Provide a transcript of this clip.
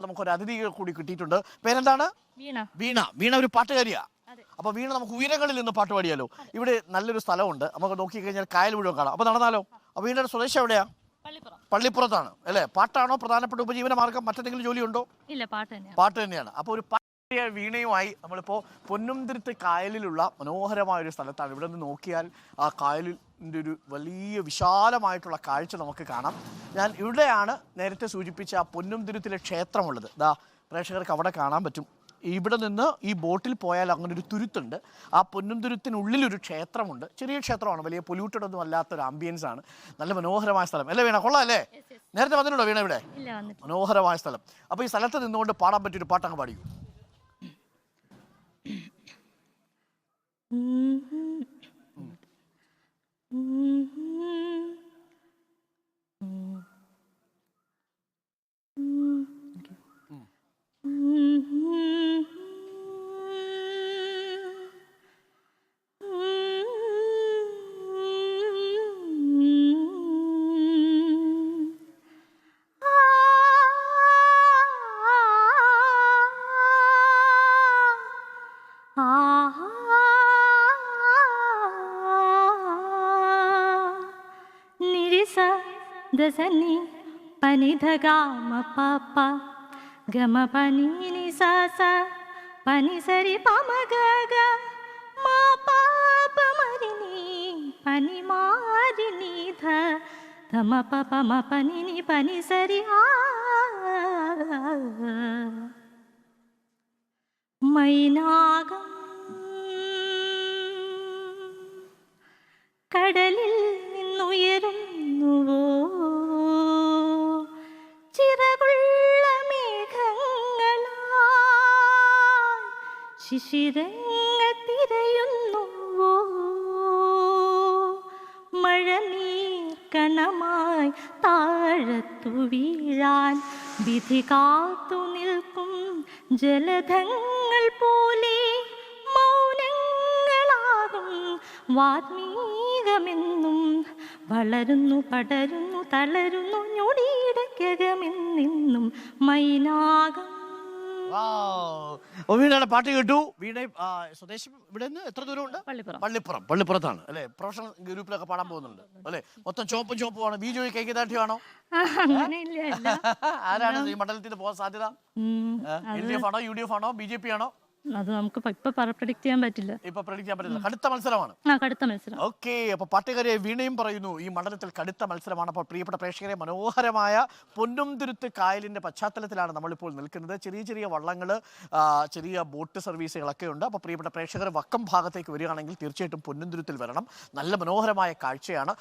നമുക്കൊരു അതിഥി കൂടി കിട്ടിയിട്ടുണ്ട്. പേരെന്താണ്? വീണ. വീണ. വീണ ഒരു പാട്ടുകാരിയാ. അപ്പൊ വീണ നമുക്ക് ഉയരങ്ങളിൽ നിന്ന് പാട്ട് പാടിയാലോ? ഇവിടെ നല്ലൊരു സ്ഥലമുണ്ട്, നമുക്ക് നോക്കി കഴിഞ്ഞാൽ കായൽ മുഴുവൻ കാണാം. അപ്പൊ നടന്നാലോ? അപ്പൊ വീണയുടെ സ്വദേശം എവിടെയാ? പള്ളിപ്പുറത്താണ് അല്ലേ? പാട്ടാണോ പ്രധാനപ്പെട്ട ഉപജീവന മാർഗം? മറ്റെന്തെങ്കിലും ജോലിയുണ്ടോ? ഇല്ല, പാട്ട് തന്നെയാണ്. അപ്പൊ ഒരു വീണയുമായി നമ്മളിപ്പോ പൊന്നുംതുരുത്ത് കായലിലുള്ള മനോഹരമായ ഒരു സ്ഥലത്താണ്. ഇവിടെ നിന്ന് നോക്കിയാൽ ആ കായലിൻ്റെ ഒരു വലിയ വിശാലമായിട്ടുള്ള കാഴ്ച നമുക്ക് കാണാം. ഞാൻ ഇവിടെയാണ് നേരത്തെ സൂചിപ്പിച്ച ആ പൊന്നുംതുരുത്തിലെ ക്ഷേത്രമുള്ളത്. ദാ പ്രേക്ഷകർക്ക് അവിടെ കാണാൻ പറ്റും. ഇവിടെ നിന്ന് ഈ ബോട്ടിൽ പോയാൽ അങ്ങനെ ഒരു തുരുത്തുണ്ട്. ആ പൊന്നുംതുരുത്തിനുള്ളിലൊരു ക്ഷേത്രമുണ്ട്. ചെറിയ ക്ഷേത്രമാണ്, വലിയ പൊല്യൂട്ടഡ് ഒന്നും അല്ലാത്തൊരു ആംബിയൻസ് ആണ്. നല്ല മനോഹരമായ സ്ഥലം അല്ലേ വീണ? കൊള്ളാം അല്ലേ? നേരത്തെ വന്നിട്ടുണ്ടോ വീണ ഇവിടെ? മനോഹരമായ സ്ഥലം. അപ്പോൾ ഈ സ്ഥലത്ത് നിന്നുകൊണ്ട് പാടാൻ പറ്റിയൊരു പാട്ടങ്ങ് പാടിക്കൂ. ദസനി പനിധഗാമ പാപ ഗമ പനി നി സ സ പനി സരി പമ ഗ ഗ മാ പാപ മരി നി പനി മാരി നി ധ ധമ പ പ മ പനി നി പനി സരി ആ മൈനാകം കടലിൽ നിന്നുയരുന്നുവോ ചിറകുള്ള മേഘങ്ങളായി ശിശിരങ്ങൾ തിരയുന്നുവോ മഴനീർ കണമായി താഴത്തു വീഴാൻ വിധി കാത്തു നിൽക്കും ജലധങ്ങൾ പോലെ മൗനങ്ങളാകും വാത്മീകമെന്നും വളരുന്നു പടരുന്നു തളരുന്നു ഞൊടിയിടക്കകമെന്നും മൈനാകം. വീണയുടെ പാട്ട് കേട്ടു. വീണ സ്വദേശം ഇവിടെ നിന്ന് എത്ര ദൂരമുണ്ട്? പള്ളിപ്പുറത്താണ് അല്ലെ? പ്രൊഫഷണൽ ഗ്രൂപ്പിലൊക്കെ പാടാൻ പോകുന്നുണ്ട് അല്ലെ? മൊത്തം ചോപ്പുമാണ്. ബിജോയ് കൈകദാർഢ്യമാണോ? ആരാണ് ഈ മണ്ഡലത്തിൽ പോകാൻ സാധ്യത? LDF ആണോ, UDF ആണോ, BJP ആണോ? അത് നമുക്ക് ഇപ്പൊ പ്രഡിക്ട് ചെയ്യാൻ പറ്റില്ല. കടുത്ത മത്സരമാണ്. ഓക്കെ. അപ്പൊ പാട്ടുകാരെ വീണയും പറയുന്നു ഈ മണ്ഡലത്തിൽ കടുത്ത മത്സരമാണ്. അപ്പോൾ പ്രിയപ്പെട്ട പ്രേക്ഷകരെ, മനോഹരമായ പൊന്നുംതുരുത്ത് കായലിന്റെ പശ്ചാത്തലത്തിലാണ് നമ്മളിപ്പോൾ നിൽക്കുന്നത്. ചെറിയ ചെറിയ വള്ളങ്ങൾ, ചെറിയ ബോട്ട് സർവീസുകളൊക്കെ ഉണ്ട്. അപ്പോൾ പ്രിയപ്പെട്ട പ്രേക്ഷകർ വക്കം ഭാഗത്തേക്ക് വരികയാണെങ്കിൽ തീർച്ചയായിട്ടും പൊന്നുംതുരുത്തിൽ വരണം. നല്ല മനോഹരമായ കാഴ്ചയാണ്.